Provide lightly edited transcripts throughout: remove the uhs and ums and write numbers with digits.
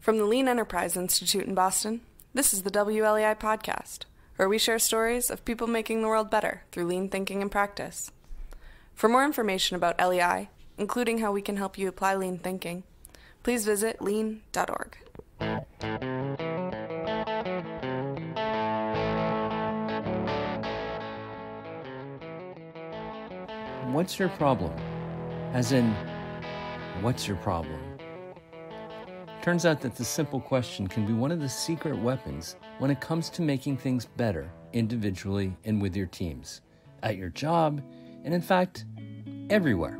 From the Lean Enterprise Institute in Boston, this is the WLEI podcast, where we share stories of people making the world better through lean thinking and practice. For more information about LEI, including how we can help you apply lean thinking, please visit lean.org. What's your problem? As in, what's your problem? Turns out that the simple question can be one of the secret weapons when it comes to making things better individually and with your teams, at your job, and in fact, everywhere.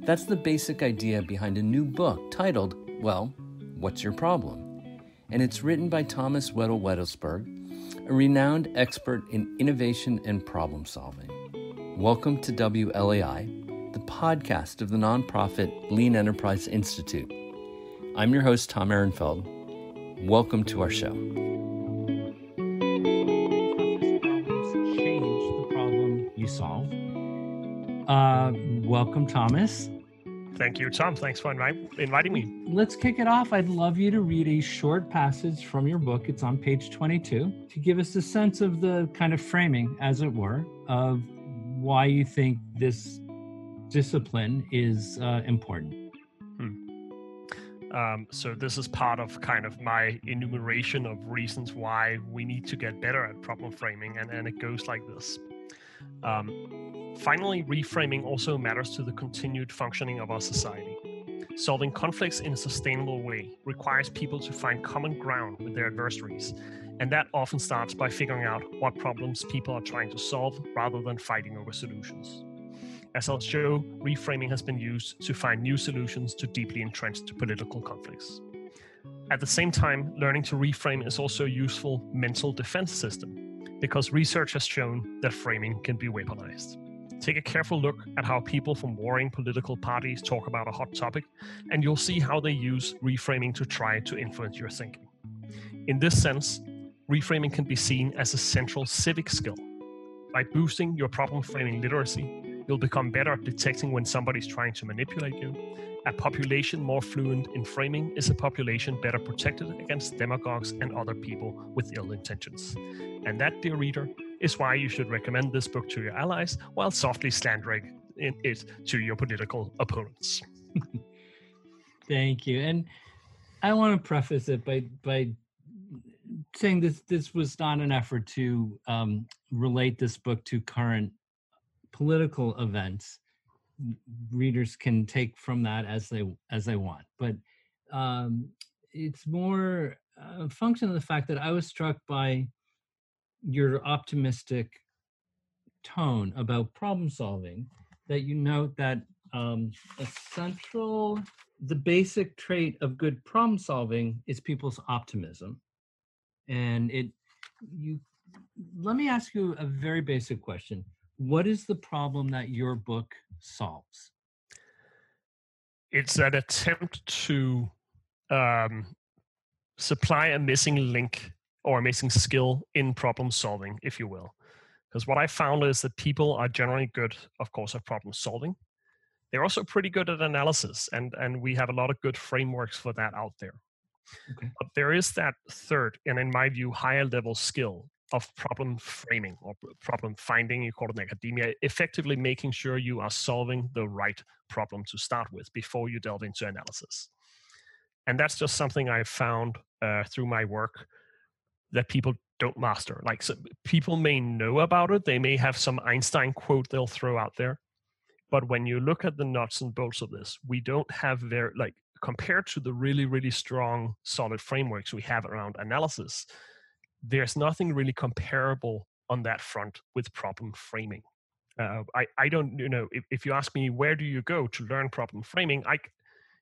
That's the basic idea behind a new book titled, well, What's Your Problem? And it's written by Thomas Wedell-Wedellsborg, a renowned expert in innovation and problem solving. Welcome to WLEI, the podcast of the nonprofit Lean Enterprise Institute. I'm your host, Tom Ehrenfeld. Welcome to our show. Change the problem you solve. Welcome, Thomas. Thank you, Tom. Thanks for inviting me. Let's kick it off. I'd love you to read a short passage from your book. It's on page 22 to give us a sense of the kind of framing, as it were, of why you think this discipline is important. So this is part of kind of my enumeration of reasons why we need to get better at problem framing, and it goes like this. Finally, reframing also matters to the continued functioning of our society. Solving conflicts in a sustainable way requires people to find common ground with their adversaries, and that often starts by figuring out what problems people are trying to solve rather than fighting over solutions. As I'll show, reframing has been used to find new solutions to deeply entrenched political conflicts. At the same time, learning to reframe is also a useful mental defense system, because research has shown that framing can be weaponized. Take a careful look at how people from warring political parties talk about a hot topic, and you'll see how they use reframing to try to influence your thinking. In this sense, reframing can be seen as a central civic skill. By boosting your problem framing literacy, you'll become better at detecting when somebody's trying to manipulate you. A population more fluent in framing is a population better protected against demagogues and other people with ill intentions. And that, dear reader, is why you should recommend this book to your allies while softly slandering it to your political opponents. Thank you. And I want to preface it by saying this was not an effort to relate this book to current political events. Readers can take from that as they want, but it's more a function of the fact that I was struck by your optimistic tone about problem solving, that you note that the basic trait of good problem solving is people's optimism. And let me ask you a very basic question. What is the problem that your book solves? It's an attempt to supply a missing link or a missing skill in problem solving, if you will. Because what I found is that people are generally good, of course, at problem solving. They're also pretty good at analysis, and we have a lot of good frameworks for that out there. Okay. But there is that third, and in my view, higher level skill of problem framing or problem finding, you call it in academia, effectively making sure you are solving the right problem to start with before you delve into analysis. And that's just something I found through my work that people don't master. Like, so people may know about it, they may have some Einstein quote they'll throw out there, but when you look at the nuts and bolts of this, we don't have compared to the really, really strong, solid frameworks we have around analysis, there's nothing really comparable on that front with problem framing. I don't, if you ask me, where do you go to learn problem framing?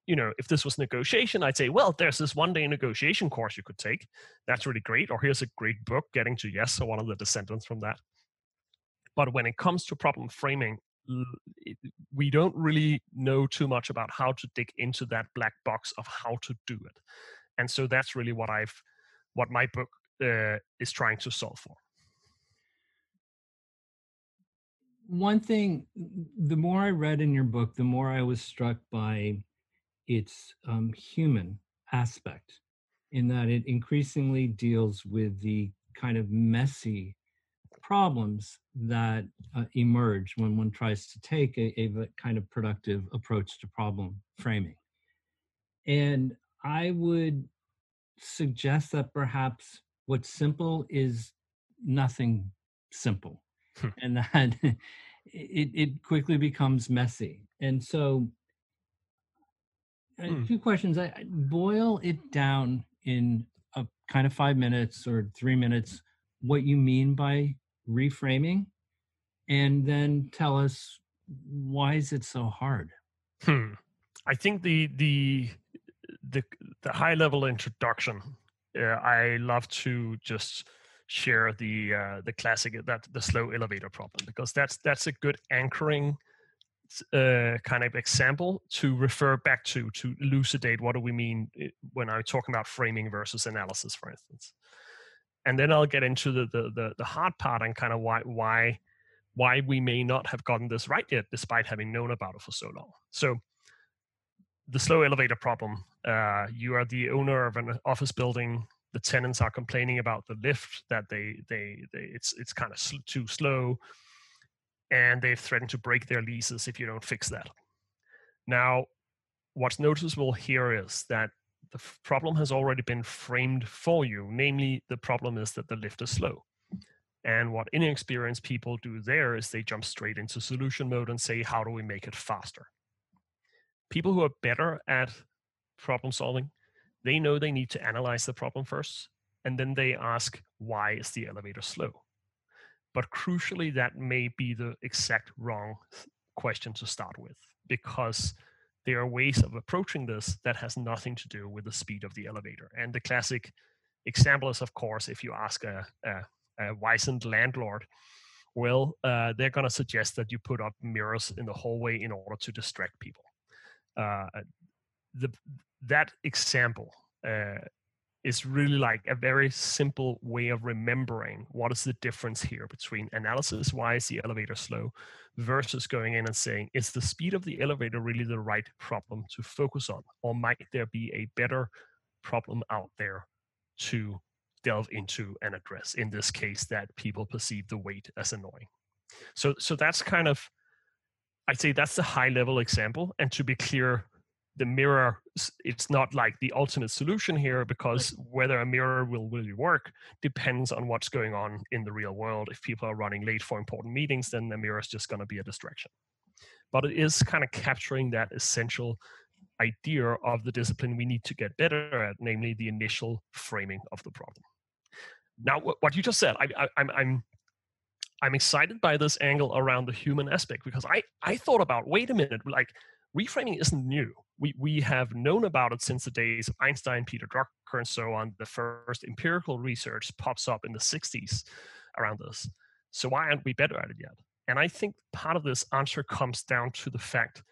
If this was negotiation, I'd say, well, there's this one-day negotiation course you could take. That's really great. Or here's a great book, Getting to Yes, or one of the descendants from that. But when it comes to problem framing, we don't really know too much about how to dig into that black box of how to do it. And so that's really what my book is trying to solve for. One thing, the more I read in your book, the more I was struck by its human aspect in that it increasingly deals with the kind of messy problems that emerge when one tries to take a kind of productive approach to problem framing. And I would suggest that perhaps what's simple is nothing simple, and that it quickly becomes messy. And so, two questions. I boil it down in a kind of 5 minutes or 3 minutes what you mean by reframing, and then tell us why is it so hard. I think the high level introduction, I love to just share the classic, that the slow elevator problem, because that's a good anchoring kind of example to refer back to elucidate what do we mean when I'm talking about framing versus analysis, for instance. And then I'll get into the hard part and kind of why we may not have gotten this right yet, despite having known about it for so long. So the slow elevator problem. You are the owner of an office building. The tenants are complaining about the lift, that it's kind of too slow, and they've threatened to break their leases if you don't fix that. Now, what's noticeable here is that the problem has already been framed for you. Namely, the problem is that the lift is slow. And what inexperienced people do there is they jump straight into solution mode and say, how do we make it faster? People who are better at problem solving, they know they need to analyze the problem first, and then they ask, why is the elevator slow? But crucially, that may be the exact wrong question to start with, because there are ways of approaching this that has nothing to do with the speed of the elevator. And the classic example is, of course, if you ask a wizened landlord, well, they're going to suggest that you put up mirrors in the hallway in order to distract people. That example is really like a very simple way of remembering what is the difference here between analysis, why is the elevator slow, versus going in and saying, is the speed of the elevator really the right problem to focus on? Or might there be a better problem out there to delve into and address? In this case, that people perceive the weight as annoying. So that's kind of, I'd say that's the high level example. And to be clear, the mirror, it's not like the ultimate solution here, because whether a mirror will really work depends on what's going on in the real world. If people are running late for important meetings, then the mirror is just going to be a distraction. But it is kind of capturing that essential idea of the discipline we need to get better at, namely the initial framing of the problem. Now, what you just said, I'm excited by this angle around the human aspect, because I thought about, wait a minute, like reframing isn't new. We have known about it since the days of Einstein, Peter Drucker, and so on. The first empirical research pops up in the 60s around this. So why aren't we better at it yet? And I think part of this answer comes down to the fact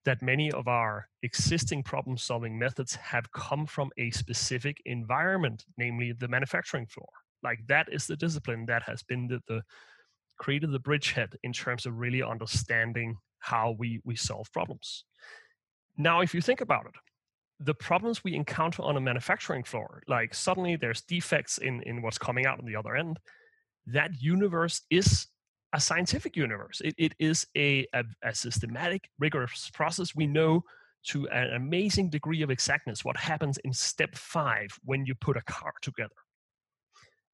that many of our existing problem-solving methods have come from a specific environment, namely the manufacturing floor. Like that is the discipline that has been created the bridgehead in terms of really understanding how we solve problems. Now, if you think about it, the problems we encounter on a manufacturing floor, like suddenly there's defects in what's coming out on the other end, that universe is a scientific universe. It is a systematic, rigorous process. We know to an amazing degree of exactness what happens in step 5 when you put a car together.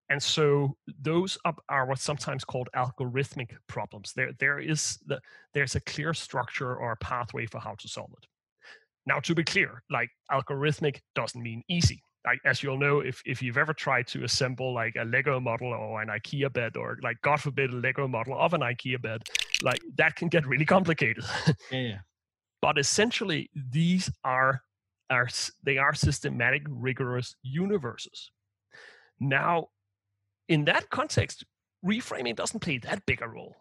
And so those are what's sometimes called algorithmic problems. There's a clear structure or a pathway for how to solve it. Now, to be clear, like algorithmic doesn't mean easy. Like, as you'll know, if you've ever tried to assemble like a Lego model or an IKEA bed, or like, God forbid, a Lego model of an IKEA bed, like that can get really complicated. Yeah. But essentially, these are systematic, rigorous universes. Now, in that context, reframing doesn't play that big a role.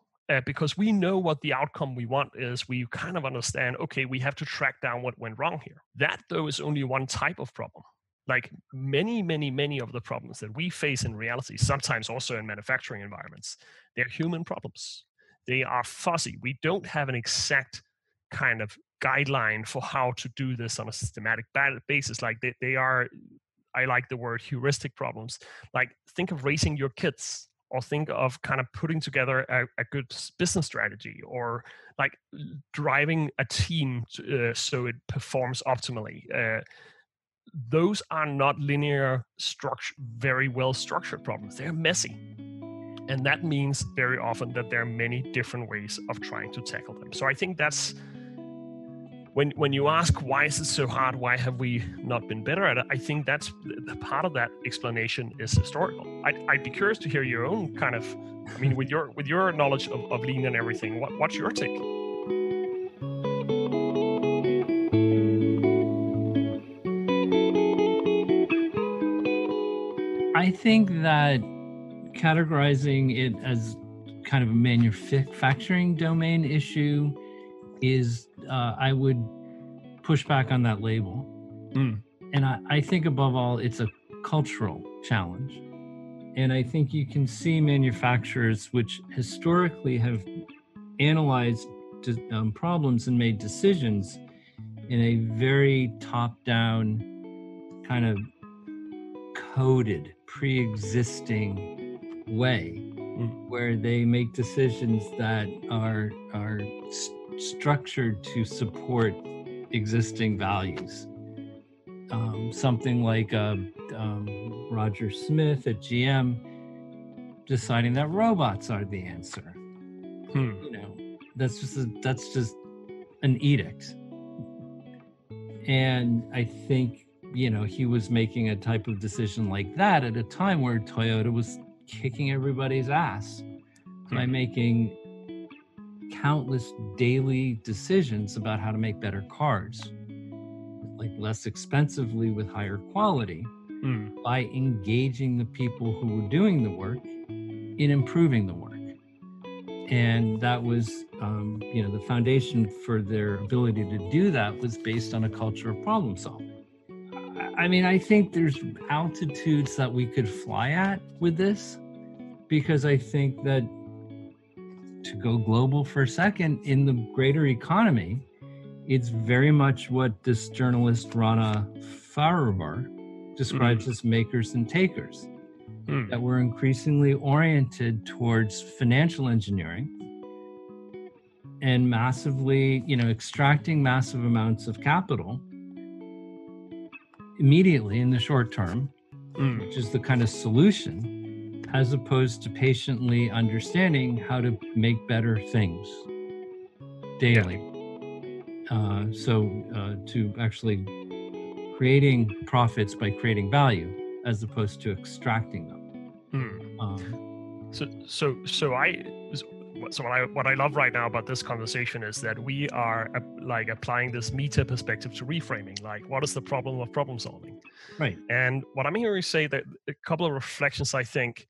Because we know what the outcome we want is. We kind of understand, okay, we have to track down what went wrong here. That, though, is only one type of problem. Like many, many, many of the problems that we face in reality, sometimes also in manufacturing environments, they're human problems. They are fuzzy. We don't have an exact kind of guideline for how to do this on a systematic basis. Like they are, I like the word heuristic problems. Like think of raising your kids, or think of kind of putting together a good business strategy, or like driving a team so it performs optimally. Those are not linear, very well structured problems. They're messy. And that means very often that there are many different ways of trying to tackle them. So I think that's, when you ask why is it so hard, why have we not been better at it, I think that's the part of that explanation is historical. I'd be curious to hear your own kind of, I mean, with your knowledge of lean and everything, what's your take? I think that categorizing it as kind of a manufacturing domain issue is, I would push back on that label. And I think above all, it's a cultural challenge. And I think you can see manufacturers which historically have analyzed problems and made decisions in a very top-down, kind of coded, pre-existing way, where they make decisions that are structured to support existing values. Something like Roger Smith at GM deciding that robots are the answer. You know, that's just an edict. And I think, you know, he was making a type of decision like that at a time where Toyota was kicking everybody's ass by making countless daily decisions about how to make better cars, like less expensively with higher quality, by engaging the people who were doing the work in improving the work. And that was, you know, the foundation for their ability to do that was based on a culture of problem solving. I mean, I think there's altitudes that we could fly at with this, because I think that, to go global for a second, in the greater economy, it's very much what this journalist Rana Faravar describes as makers and takers, that we're increasingly oriented towards financial engineering and massively, you know, extracting massive amounts of capital immediately in the short term, which is the kind of solution, as opposed to patiently understanding how to make better things daily. To actually creating profits by creating value as opposed to extracting them. What I love right now about this conversation is that we are like applying this meta perspective to reframing. Like, what is the problem of problem solving? Right. And what I'm hearing you say, that a couple of reflections, I think,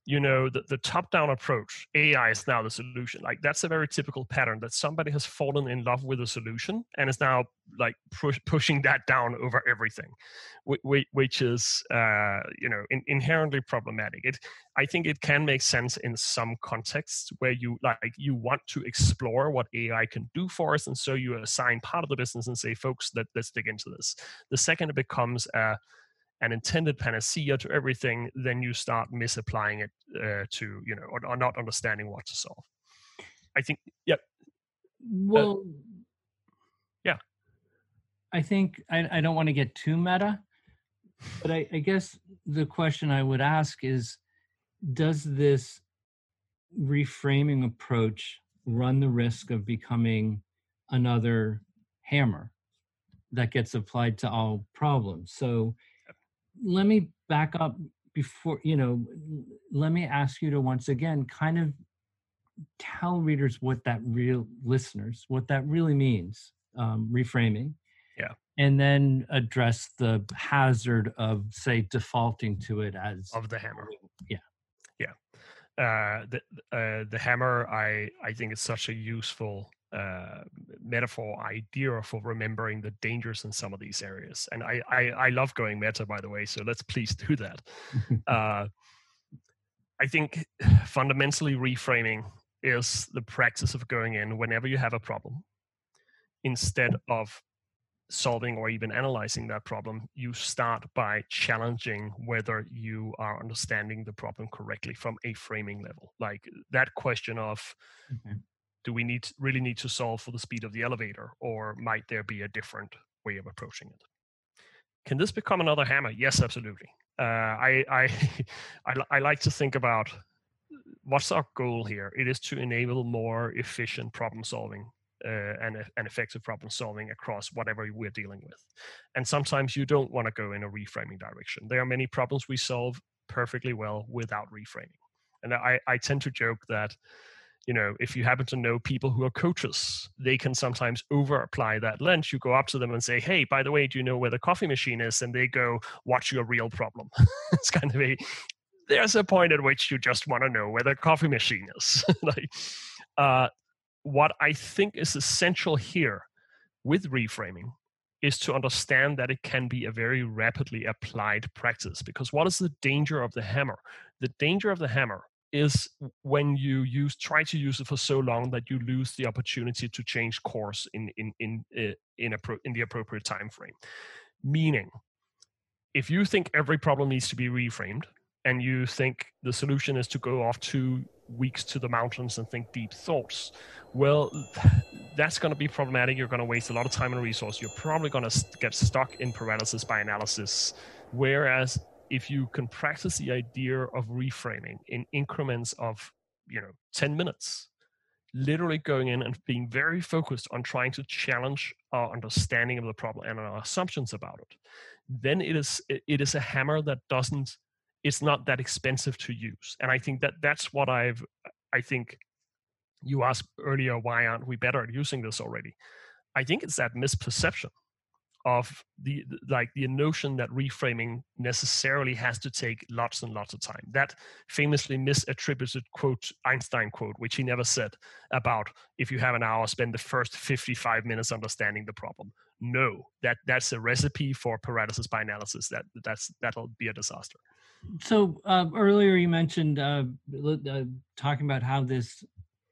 you know, the top-down approach, AI is now the solution. Like, that's a very typical pattern, that somebody has fallen in love with a solution and is now like pushing that down over everything, which is, you know, inherently problematic. I think it can make sense in some contexts where you want to explore what AI can do for us, and so you assign part of the business and say, folks, let's dig into this. The second it becomes an intended panacea to everything, then you start misapplying it to, you know, or not understanding what to solve. I think, yep. Well, yeah. I think I don't want to get too meta, but I guess the question I would ask is, does this reframing approach run the risk of becoming another hammer that gets applied to all problems? So let me back up before, you know, let me ask you to once again kind of tell readers what that really means, reframing. Yeah. And then address the hazard of, say, defaulting to it as of the hammer. Yeah. The hammer, I think it's such a useful metaphor idea for remembering the dangers in some of these areas. And I love going meta, by the way, so let's please do that. I think fundamentally reframing is the practice of going in whenever you have a problem instead of solving or even analyzing that problem, you start by challenging whether you are understanding the problem correctly from a framing level. Like that question of, do we really need to solve for the speed of the elevator, or might there be a different way of approaching it? Can this become another hammer? Yes, absolutely. I like to think about what's our goal here. It is to enable more efficient problem solving and effective problem solving across whatever we're dealing with. And sometimes you don't want to go in a reframing direction. There are many problems we solve perfectly well without reframing. And I tend to joke that, if you happen to know people who are coaches, they can sometimes over apply that lens. You go up to them and say, hey, by the way, do you know where the coffee machine is? And they go, what's your real problem? It's kind of there's a point at which you just want to know where the coffee machine is. What I think is essential here with reframing is to understand that it can be a very rapidly applied practice. Because what is the danger of the hammer? The danger of the hammer is when you try to use it for so long that you lose the opportunity to change course in the appropriate time frame. Meaning, if you think every problem needs to be reframed, and you think the solution is to go off 2 weeks to the mountains and think deep thoughts, well, that's going to be problematic. You're going to waste a lot of time and resource. You're probably going to get stuck in paralysis by analysis. Whereas if you can practice the idea of reframing in increments of 10 minutes, literally going in and being very focused on trying to challenge our understanding of the problem and our assumptions about it, then it is a hammer that it's not that expensive to use. And I think that's what I think you asked earlier, why aren't we better at using this already? I think it's that misperception of the notion that reframing necessarily has to take lots and lots of time. That famously misattributed Einstein quote, which he never said, about if you have an hour, spend the first 55 minutes understanding the problem. No, that's a recipe for paralysis by analysis. That'll be a disaster. So earlier you mentioned talking about how this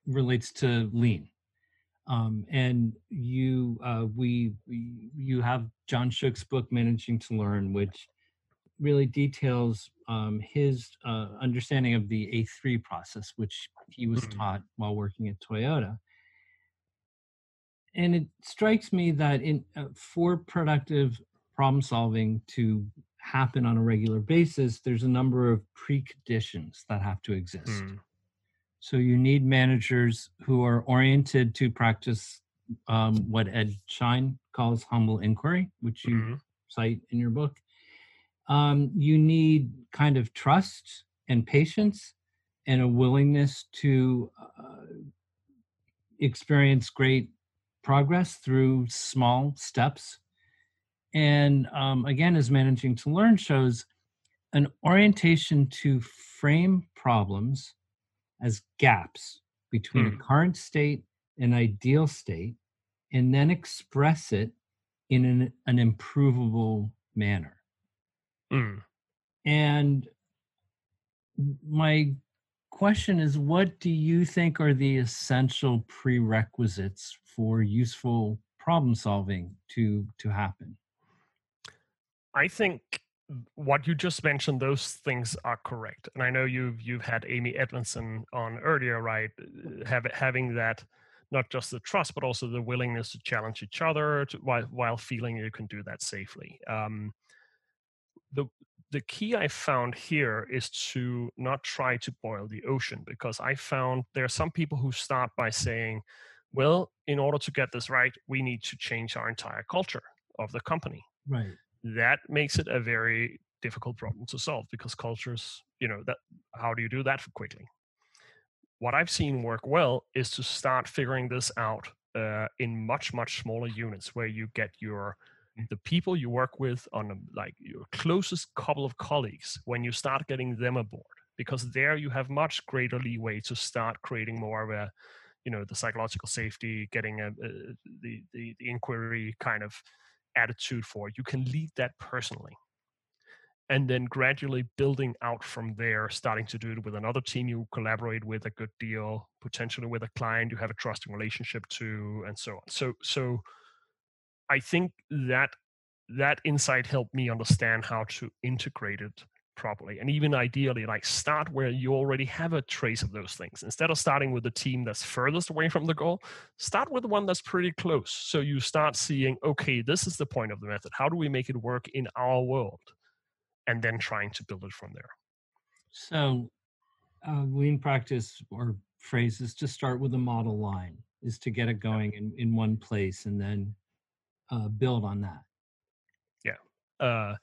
relates to lean. And you have John Shook's book, Managing to Learn, which really details his understanding of the A3 process, which he was taught while working at Toyota. And it strikes me that for productive problem solving to happen on a regular basis, there's a number of preconditions that have to exist. So you need managers who are oriented to practice what Ed Schein calls humble inquiry, which you cite in your book. You need kind of trust and patience and a willingness to experience great progress through small steps. And again, as Managing to Learn shows, an orientation to frame problems as gaps between a current state and ideal state, and then express it in an improvable manner. And my question is, what do you think are the essential prerequisites for useful problem solving to happen? I think what you just mentioned, those things are correct. And I know you've had Amy Edmondson on earlier, right? Having that, not just the trust, but also the willingness to challenge each other while feeling you can do that safely. The key I found here is to not try to boil the ocean, because I found there are some people who start by saying, well, in order to get this right, we need to change our entire culture of the company. Right. That makes it a very difficult problem to solve, because cultures, how do you do that quickly? What I've seen work well is to start figuring this out in much, much smaller units, where you get the people you work with on your closest couple of colleagues, when you start getting them aboard, because there you have much greater leeway to start creating more of a, the psychological safety, getting the inquiry kind of attitude for. You can lead that personally, and then gradually building out from there, starting to do it with another team you collaborate with a good deal, potentially with a client you have a trusting relationship to, and so on. So I think that insight helped me understand how to integrate it properly, and even ideally, like, start where you already have a trace of those things. Instead of starting with the team that's furthest away from the goal, start with the one that's pretty close. So you start seeing, okay, this is the point of the method. How do we make it work in our world? And then trying to build it from there. So lean practice, or phrases to start with a model line, is to get it going in one place and then build on that. And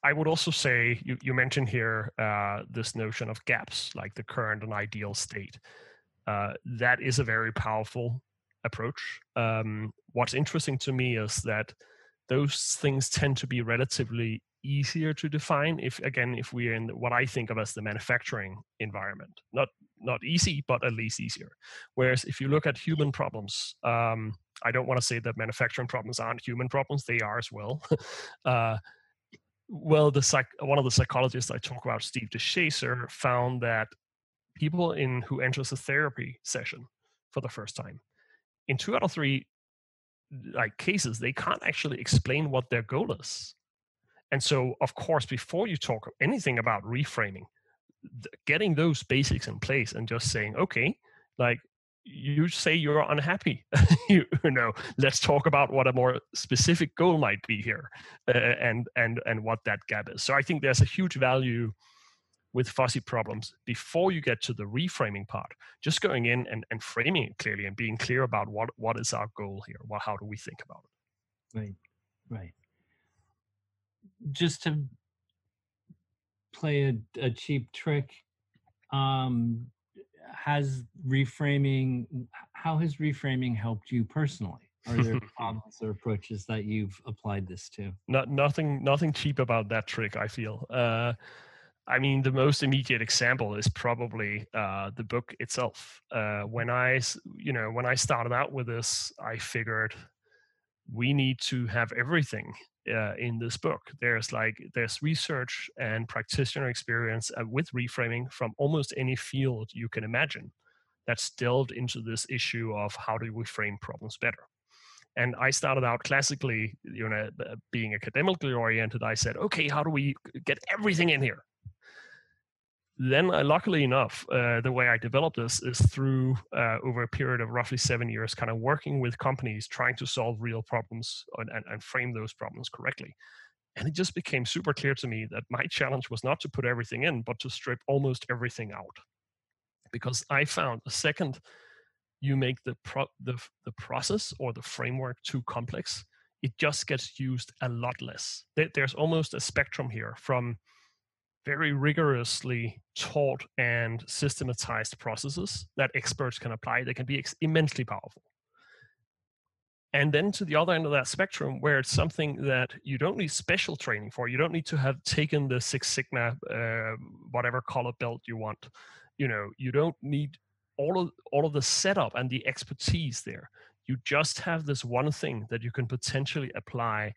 I would also say, you mentioned here this notion of gaps, like the current and ideal state. That is a very powerful approach. What's interesting to me is that those things tend to be relatively easier to define if we're in what I think of as the manufacturing environment. Not easy, but at least easier. Whereas if you look at human problems, I don't want to say that manufacturing problems aren't human problems. They are as well. Well, one of the psychologists I talk about, Steve DeShazer, found that people who enters a therapy session for the first time, in 2 out of 3 cases, they can't actually explain what their goal is. And so, of course, before you talk anything about reframing, getting those basics in place and just saying, okay, like, you say you're unhappy, let's talk about what a more specific goal might be here, and what that gap is. So I think there's a huge value with fuzzy problems before you get to the reframing part, just going in and framing it clearly and being clear about what is our goal here. How do we think about it? Right. Just to play a cheap trick, how has reframing helped you personally? Are there problems or approaches that you've applied this to? Nothing cheap about that trick, I feel. I mean, the most immediate example is probably the book itself. When I started out with this, I figured we need to have everything in this book. There's research and practitioner experience with reframing from almost any field you can imagine that's delved into this issue of how do we frame problems better. And I started out classically, being academically oriented. I said, okay, how do we get everything in here? Then, luckily enough, the way I developed this is through over a period of roughly 7 years, kind of working with companies, trying to solve real problems and frame those problems correctly. And it just became super clear to me that my challenge was not to put everything in, but to strip almost everything out. Because I found the second you make the process or the framework too complex, it just gets used a lot less. There's almost a spectrum here from very rigorously taught and systematized processes that experts can apply. They can be immensely powerful. And then to the other end of that spectrum, where it's something that you don't need special training for. You don't need to have taken the Six Sigma, whatever color belt you want. You don't need all of the setup and the expertise there. You just have this one thing that you can potentially apply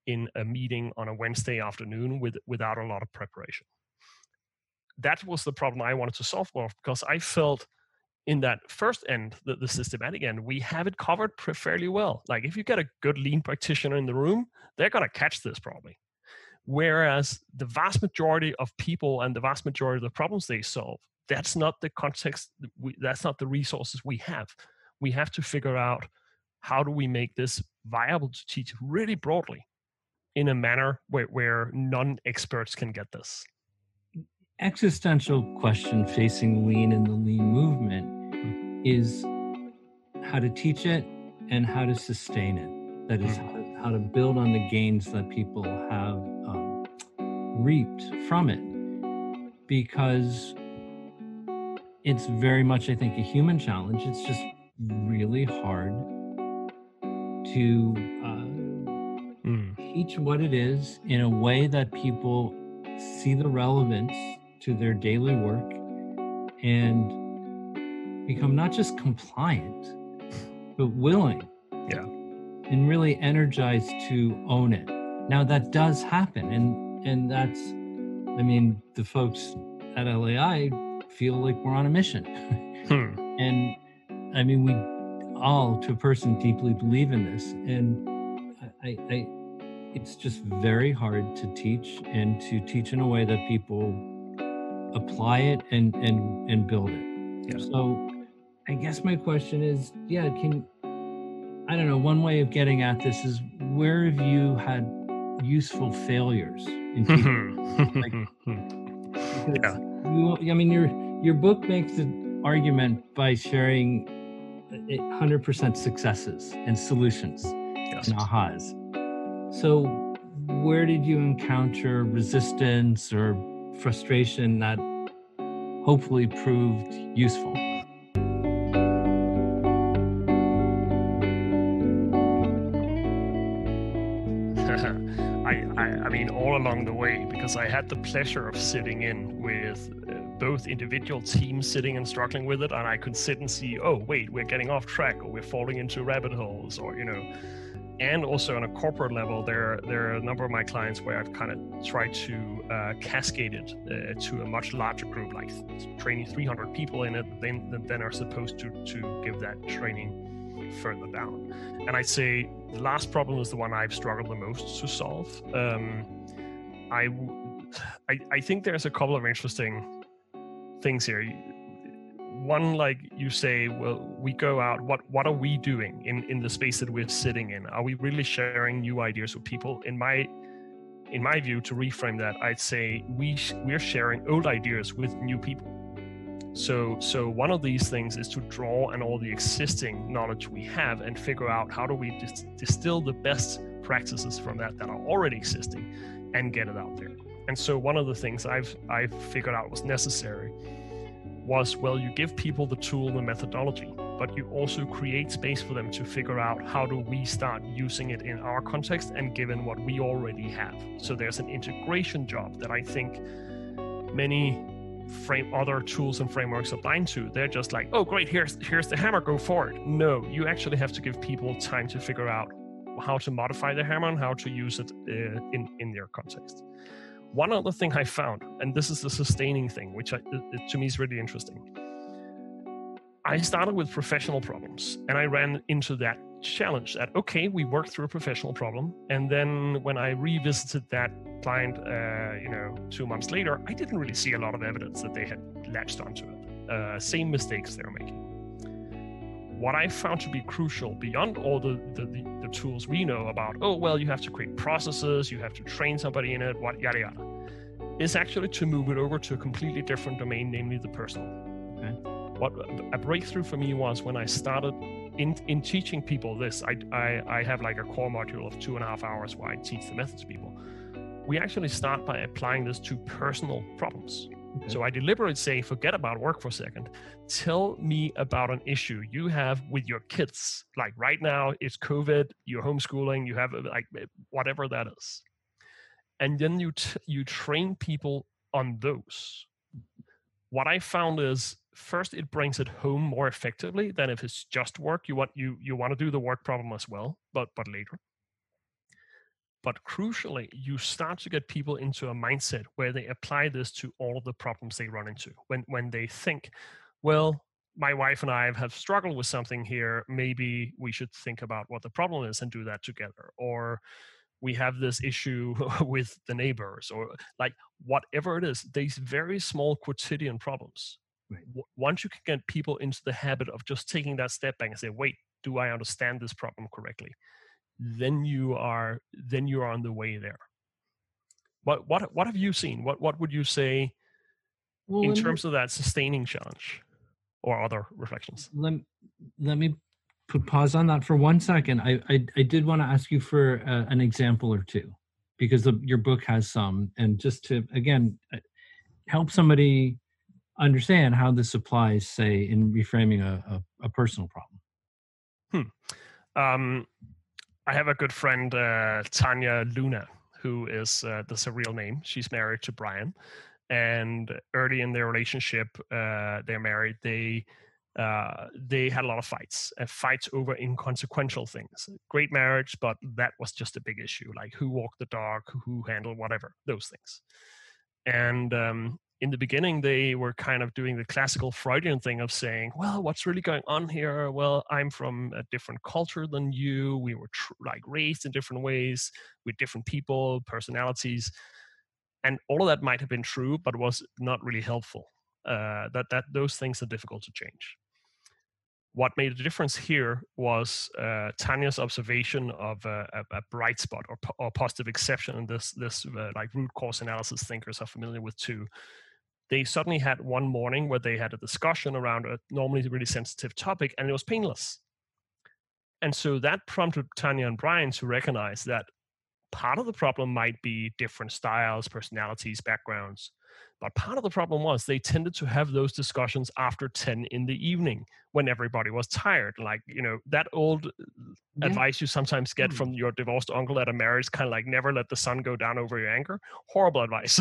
in a meeting on a Wednesday afternoon without a lot of preparation. That was the problem I wanted to solve for, because I felt in that first end, the systematic end, we have it covered fairly well. Like, if you get a good lean practitioner in the room, they're going to catch this probably. Whereas the vast majority of people and the vast majority of the problems they solve, that's not the context, that's not the resources we have. We have to figure out, how do we make this viable to teach really broadly in a manner where non-experts can get this. Existential question facing lean and the lean movement is how to teach it and how to sustain it. That is, how to build on the gains that people have reaped from it. Because it's very much, I think, a human challenge. It's just really hard to teach what it is in a way that people see the relevance to their daily work and become not just compliant, but willing. Yeah. And really energized to own it. Now, that does happen. And that's, I mean, the folks at LEI feel like we're on a mission. And I mean, we all, to a person, deeply believe in this. And I it's just very hard to teach, and to teach in a way that people apply it and build it. Yeah. So I guess my question is, I don't know, one way of getting at this is, where have you had useful failures in teaching? Because your book makes the argument by sharing 100% successes and solutions and ahas. So where did you encounter resistance or frustration that hopefully proved useful? I mean, all along the way, because I had the pleasure of sitting in with both individual teams sitting and struggling with it, and I could sit and see, oh, wait, we're getting off track, or we're falling into rabbit holes, or, and also on a corporate level, there are a number of my clients where I've kind of tried to cascade it to a much larger group, like training 300 people in it, then are supposed to give that training further down. And I'd say the last problem is the one I've struggled the most to solve. I think there's a couple of interesting things here. One, like you say, well, we go out, what are we doing in the space that we're sitting in? Are we really sharing new ideas with people? In my view, to reframe that, I'd say we're sharing old ideas with new people. So one of these things is to draw on all the existing knowledge we have and figure out how do we distill the best practices from that are already existing and get it out there. And so one of the things I've figured out was necessary was, well, you give people the tool, the methodology, but you also create space for them to figure out how do we start using it in our context and given what we already have. So there's an integration job that I think many other tools and frameworks are blind to. They're just like, oh, great, here's the hammer, go for it. No, you actually have to give people time to figure out how to modify the hammer and how to use it in their context. One other thing I found, and this is the sustaining thing, which to me is really interesting. I started with professional problems, and I ran into that challenge that, okay, we worked through a professional problem, and then when I revisited that client 2 months later, I didn't really see a lot of evidence that they had latched onto it. Same mistakes they were making. What I found to be crucial, beyond all the tools we know about, oh, well, you have to create processes, you have to train somebody in it, what yada yada, is actually to move it over to a completely different domain, namely the personal. Okay. What a breakthrough for me was when I started in teaching people this. I have like a core module of 2.5 hours where I teach the method to people. We actually start by applying this to personal problems. Okay. So I deliberately say, forget about work for a second. Tell me about an issue you have with your kids. Like right now, it's COVID, you're homeschooling, you have like whatever that is. And then you train people on those. What I found is, first, it brings it home more effectively than if it's just work. You want to do the work problem as well, but later. But crucially, you start to get people into a mindset where they apply this to all of the problems they run into. When they think, well, my wife and I have struggled with something here, maybe we should think about what the problem is and do that together. Or we have this issue with the neighbors, or like whatever it is, these very small quotidian problems. Right. Once you can get people into the habit of just taking that step back and say, wait, do I understand this problem correctly? Then you are on the way there. What have you seen? What would you say in terms of that sustaining challenge, or other reflections? Let me put pause on that for 1 second. I did want to ask you for an example or two, because your book has some, and just to again help somebody understand how this applies, say, in reframing a personal problem. I have a good friend, Tanya Luna, who is, that's a real name. She's married to Brian. And early in their relationship, they're married, they had a lot of fights over inconsequential things. Great marriage, but that was just a big issue, like who walked the dog, who handled whatever, those things. And in the beginning, they were kind of doing the classical Freudian thing of saying, well, what's really going on here? Well, I'm from a different culture than you. We were like raised in different ways with different people, personalities. And all of that might have been true, but was not really helpful. That those things are difficult to change. What made a difference here was Tanya's observation of a bright spot or positive exception, and this like root cause analysis thinkers are familiar with too. They suddenly had one morning where they had a discussion around a normally really sensitive topic, and it was painless. And so that prompted Tanya and Brian to recognize that part of the problem might be different styles, personalities, backgrounds. But part of the problem was they tended to have those discussions after 10 in the evening when everybody was tired. Like, that old advice you sometimes get from your divorced uncle at a marriage, kind of like never let the sun go down over your anger. Horrible advice,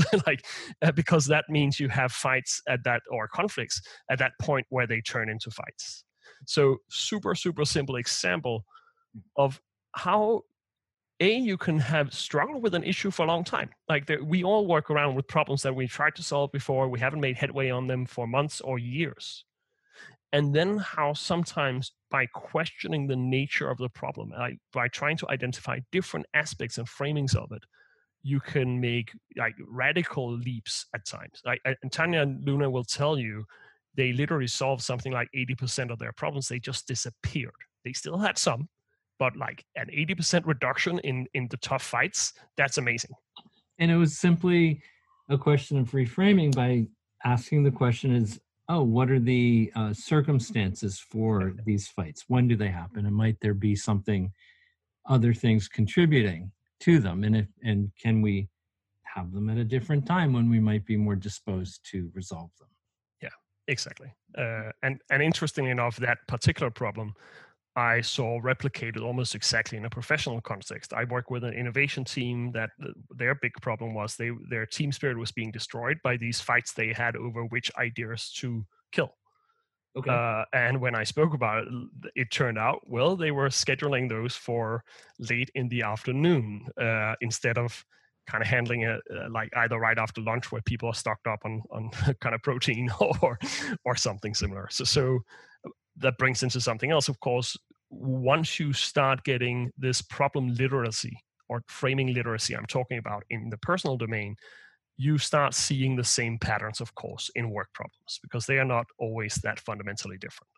because that means you have fights at that, or conflicts at that point where they turn into fights. So super, super simple example of how you can have struggled with an issue for a long time. Like we all work around with problems that we tried to solve before. We haven't made headway on them for months or years. And then how sometimes by questioning the nature of the problem, by trying to identify different aspects and framings of it, you can make like radical leaps at times. And Tanya and Luna will tell you, they literally solved something like 80% of their problems. They just disappeared. They still had some, but like an 80% reduction in the tough fights, that's amazing. And it was simply a question of reframing by asking the question is, what are the circumstances for these fights? When do they happen? And might there be other things contributing to them? And can we have them at a different time when we might be more disposed to resolve them? Yeah, exactly. And interestingly enough, that particular problem I saw replicated almost exactly in a professional context. I work with an innovation team that their big problem was their team spirit was being destroyed by these fights they had over which ideas to kill. Okay. And when I spoke about it, it turned out, well, they were scheduling those for late in the afternoon instead of kind of handling it like either right after lunch where people are stocked up on kind of protein or something similar. So that brings into something else, of course. Once you start getting this problem literacy or framing literacy I'm talking about in the personal domain, you start seeing the same patterns, of course, in work problems, because they are not always that fundamentally different.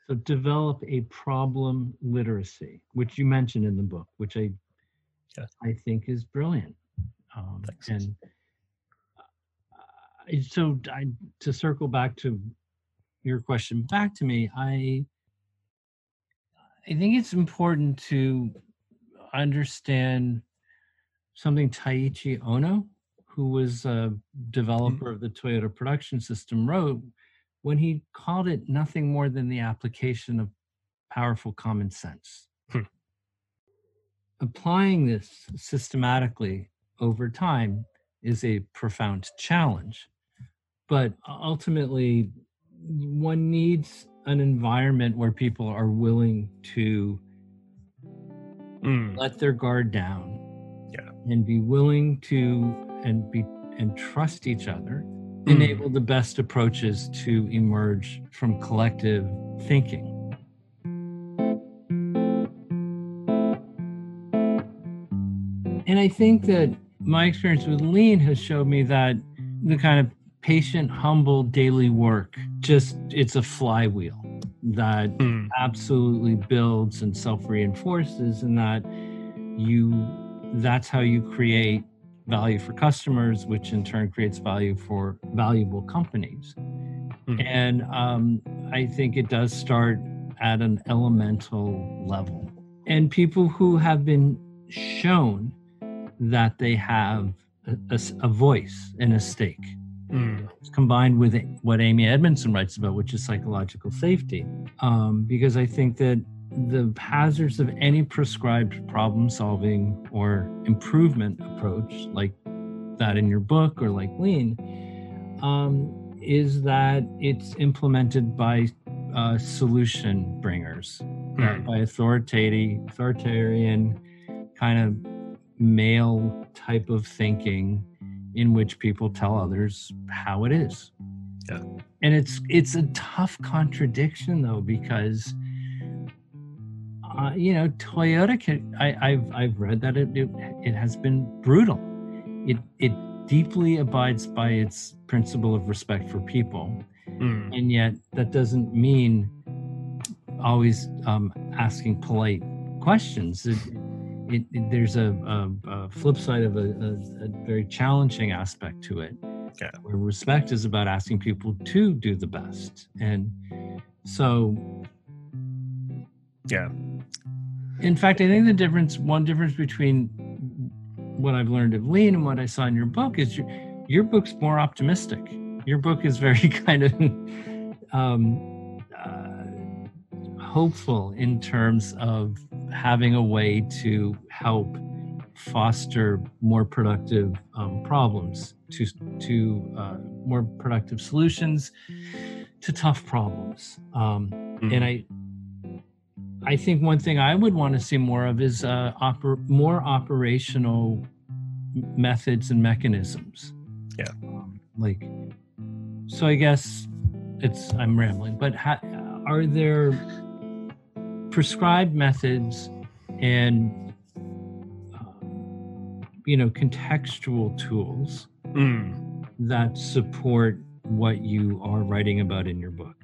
So develop a problem literacy, which you mentioned in the book, which I think is brilliant. Thanks. And so to circle back to your question back to me, I think it's important to understand something Taiichi Ohno, who was a developer of the Toyota production system, wrote when he called it nothing more than the application of powerful common sense. Applying this systematically over time is a profound challenge, but ultimately one needs an environment where people are willing to let their guard down and be willing to and trust each other, enable the best approaches to emerge from collective thinking. And I think that my experience with Lean has showed me that the kind of patient, humble daily work, it's a flywheel that absolutely builds and self-reinforces, and that's how you create value for customers, which in turn creates value for valuable companies. And I think it does start at an elemental level. And people who have been shown that they have a voice and a stake, combined with what Amy Edmondson writes about, which is psychological safety. Because I think that the hazards of any prescribed problem solving or improvement approach, like that in your book or like Lean, is that it's implemented by solution bringers, by authoritarian kind of male type of thinking, in which people tell others how it is. Yeah. And it's a tough contradiction, though, because Toyota I've read that it has been brutal. It deeply abides by its principle of respect for people, and yet that doesn't mean always asking polite questions. There's a flip side of a very challenging aspect to it, where respect is about asking people to do the best. And so, in fact, I think one difference between what I've learned of Lean and what I saw in your book is your book's more optimistic. Your book is very kind of hopeful in terms of having a way to help foster more productive problems, to more productive solutions to tough problems. And I think one thing I would want to see more of is more operational methods and mechanisms. Yeah. So I guess I'm rambling, but are there prescribed methods and contextual tools that support what you are writing about in your book?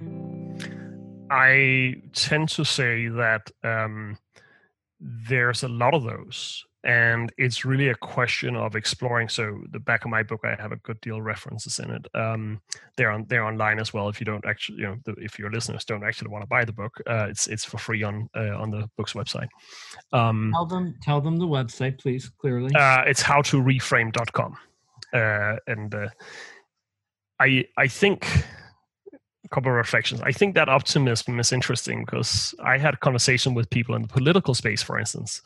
I tend to say that there's a lot of those, and it's really a question of exploring. So the back of my book, I have a good deal of references in it. They're online as well. If you don't actually, if your listeners don't actually want to buy the book, it's for free on the book's website. Tell them the website, please, clearly. It's howtoreframe.com, and I think. A couple of reflections. I think that optimism is interesting because I had conversation with people in the political space, for instance,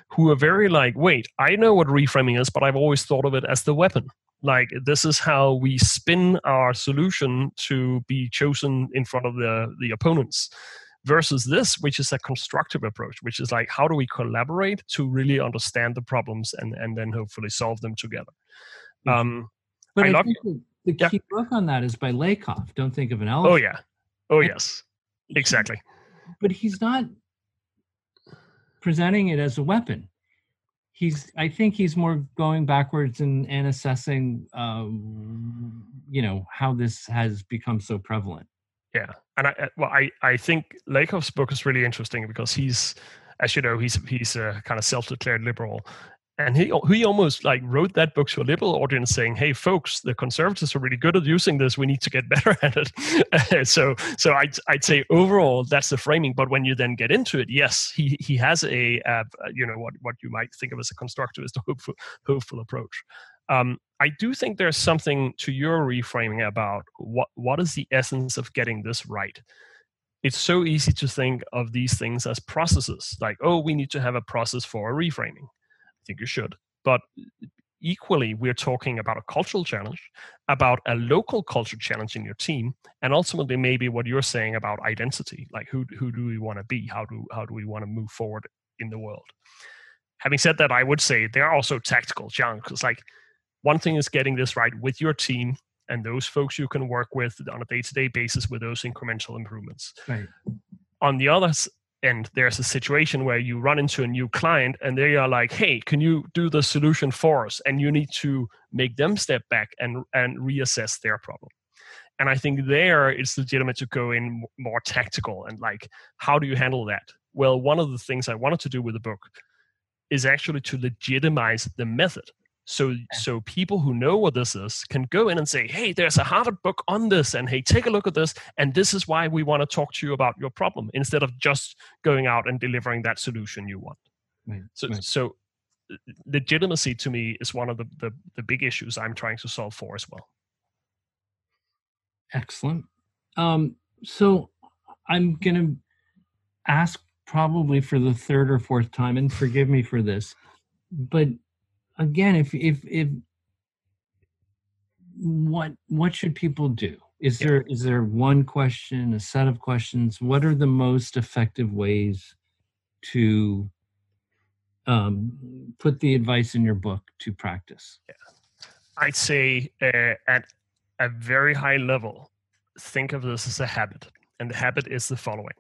who are very like, wait, I know what reframing is, but I've always thought of it as the weapon. Like, this is how we spin our solution to be chosen in front of the opponents, versus this, which is a constructive approach, which is like, how do we collaborate to really understand the problems and then hopefully solve them together? But I think the key book on that is by Lakoff. Don't think of an elephant. Oh, yeah. Oh, yes. Exactly. But he's not presenting it as a weapon. I think he's more going backwards and assessing, how this has become so prevalent. Yeah. And I think Lakoff's book is really interesting because he's, as you know, he's a kind of self-declared liberal. And he almost like wrote that book to a liberal audience saying, hey, folks, the conservatives are really good at using this. We need to get better at it. So I'd say overall, that's the framing. But when you then get into it, yes, he has a, what you might think of as a constructivist, hopeful approach. I do think there's something to your reframing about what is the essence of getting this right. It's so easy to think of these things as processes, like, oh, we need to have a process for a reframing. I think you should. But equally, we're talking about a cultural challenge, about a local culture challenge in your team, and ultimately maybe what you're saying about identity, like who do we want to be? How do we want to move forward in the world? Having said that, I would say there are also tactical challenges. Like, one thing is getting this right with your team and those folks you can work with on a day-to-day basis with those incremental improvements. Right. On the other end, there's a situation where you run into a new client and they are like, hey, can you do the solution for us? And you need to make them step back and reassess their problem. And I think there it's legitimate to go in more tactical and like, how do you handle that? Well, one of the things I wanted to do with the book is actually to legitimize the method. So people who know what this is can go in and say, hey, there's a Harvard book on this, and hey, take a look at this, and this is why we want to talk to you about your problem, instead of just going out and delivering that solution you want. Right. So legitimacy to me is one of the big issues I'm trying to solve for as well. Excellent. So I'm going to ask probably for the third or fourth time, and forgive me for this, but again, if what should people do? Is there one question, a set of questions? What are the most effective ways to put the advice in your book to practice? Yeah. I'd say at a very high level, think of this as a habit. And the habit is the following.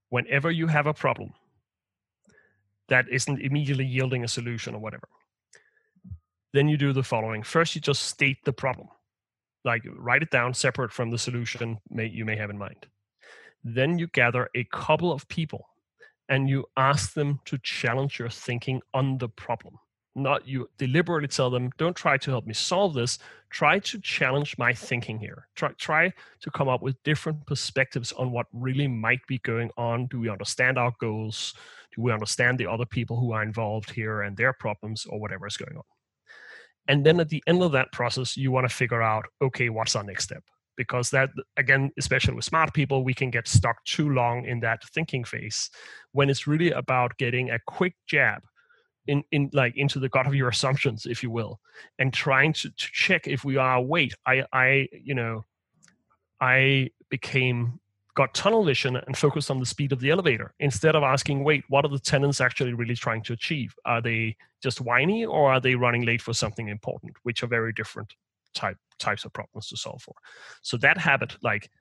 Whenever you have a problem that isn't immediately yielding a solution or whatever, then you do the following. First, you just state the problem. Like write it down separate from the solution you may have in mind. Then you gather a couple of people and you ask them to challenge your thinking on the problem. Not you deliberately tell them, don't try to help me solve this. Try to challenge my thinking here. Try to come up with different perspectives on what really might be going on. Do we understand our goals? Do we understand the other people who are involved here and their problems or whatever is going on? And then at the end of that process, you want to figure out, okay, what's our next step? Because that, again, especially with smart people, we can get stuck too long in that thinking phase when it's really about getting a quick jab into the gut of your assumptions, if you will, and trying to check if we are, wait, I got tunnel vision and focused on the speed of the elevator instead of asking, wait, what are the tenants actually really trying to achieve? Are they just whiny or are they running late for something important, which are very different types of problems to solve for. So that habit, like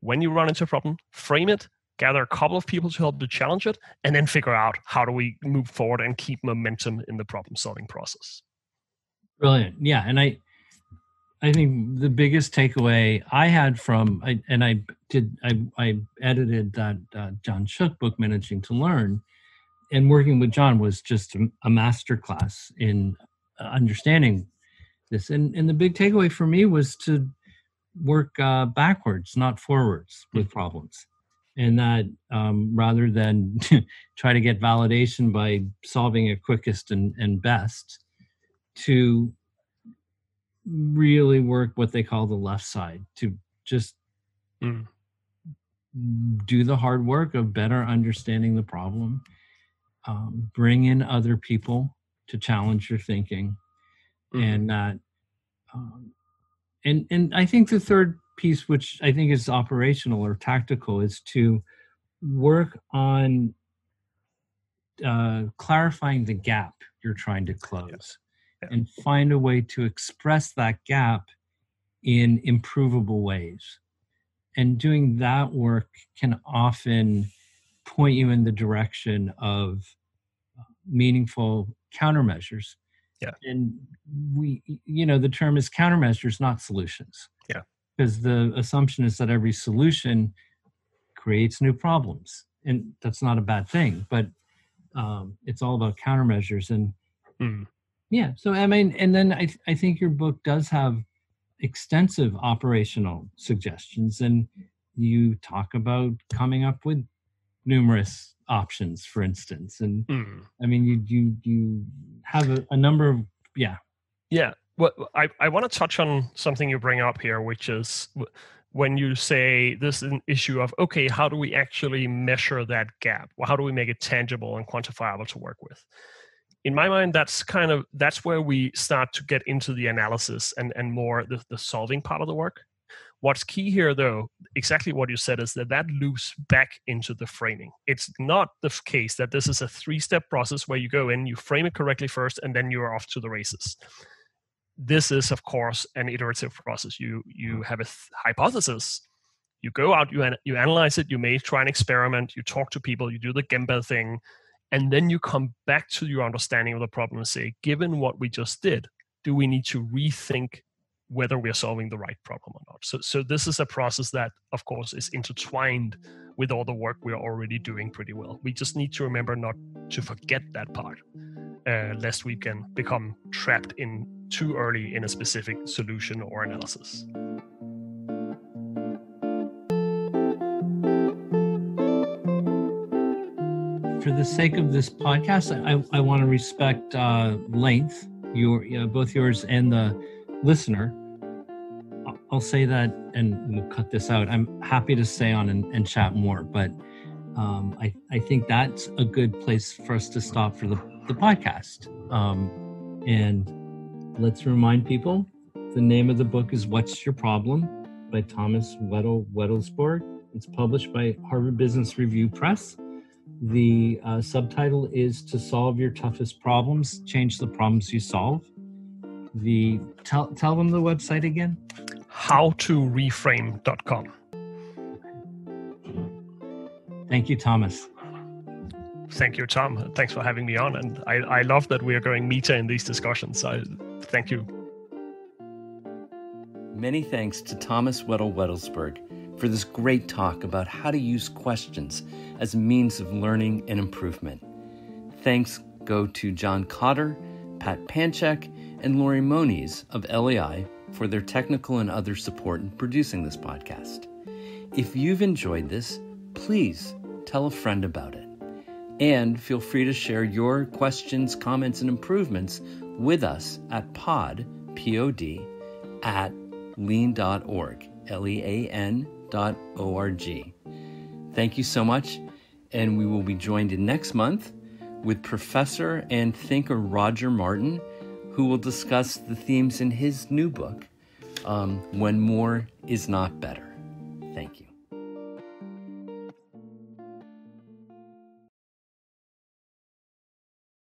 when you run into a problem, frame it, gather a couple of people to help to challenge it, and then figure out how do we move forward and keep momentum in the problem solving process. Brilliant. Yeah. And I think the biggest takeaway I had from, I edited that John Shook book, Managing to Learn, and working with John was just a masterclass in understanding this. And the big takeaway for me was to work backwards, not forwards with problems. And that rather than try to get validation by solving it quickest and best, to really work what they call the left side, to just do the hard work of better understanding the problem, bring in other people to challenge your thinking, and that. And I think the third piece, which I think is operational or tactical, is to work on clarifying the gap you're trying to close. And find a way to express that gap in improvable ways. And doing that work can often point you in the direction of meaningful countermeasures. Yeah. And the term is countermeasures, not solutions. Yeah. Because the assumption is that every solution creates new problems. And that's not a bad thing, but it's all about countermeasures. And yeah, so I mean, and then I think your book does have extensive operational suggestions, and you talk about coming up with numerous options, for instance. And I mean, you have a number of Well, I want to touch on something you bring up here, which is when you say this is an issue of, okay, how do we actually measure that gap? Well, how do we make it tangible and quantifiable to work with? In my mind, that's where we start to get into the analysis and more the solving part of the work. What's key here, though, exactly what you said, is that loops back into the framing. It's not the case that this is a 3-step process where you go in, you frame it correctly first, and then you're off to the races. This is, of course, an iterative process. You have a hypothesis. You go out, you analyze it, you may try an experiment, you talk to people, you do the Gemba thing, and then you come back to your understanding of the problem and say, given what we just did, do we need to rethink whether we are solving the right problem or not? So this is a process that, of course, is intertwined with all the work we are already doing pretty well. We just need to remember not to forget that part, lest we can become trapped in too early in a specific solution or analysis. For the sake of this podcast, I want to respect length, both yours and the listener. I'll say that, and we'll cut this out. I'm happy to stay on and chat more, but I think that's a good place for us to stop for the podcast. And let's remind people, the name of the book is What's Your Problem? By Thomas Wedell-Wedellsborg. It's published by Harvard Business Review Press. The subtitle is To Solve Your Toughest Problems, Change the Problems You Solve. Tell them the website again. howtoreframe.com. Thank you, Thomas. Thank you, Tom. Thanks for having me on. And I love that we are going meta in these discussions. Thank you. Many thanks to Thomas Wedell-Wedellsborg for this great talk about how to use questions as a means of learning and improvement. Thanks go to John Cotter, Pat Panchek, and Lori Moniz of LEI for their technical and other support in producing this podcast. If you've enjoyed this, please tell a friend about it. And feel free to share your questions, comments, and improvements with us at pod@lean.org, lean.org. Thank you so much, and we will be joined next month with Professor and thinker Roger Martin, who will discuss the themes in his new book, When More Is Not Better. Thank you.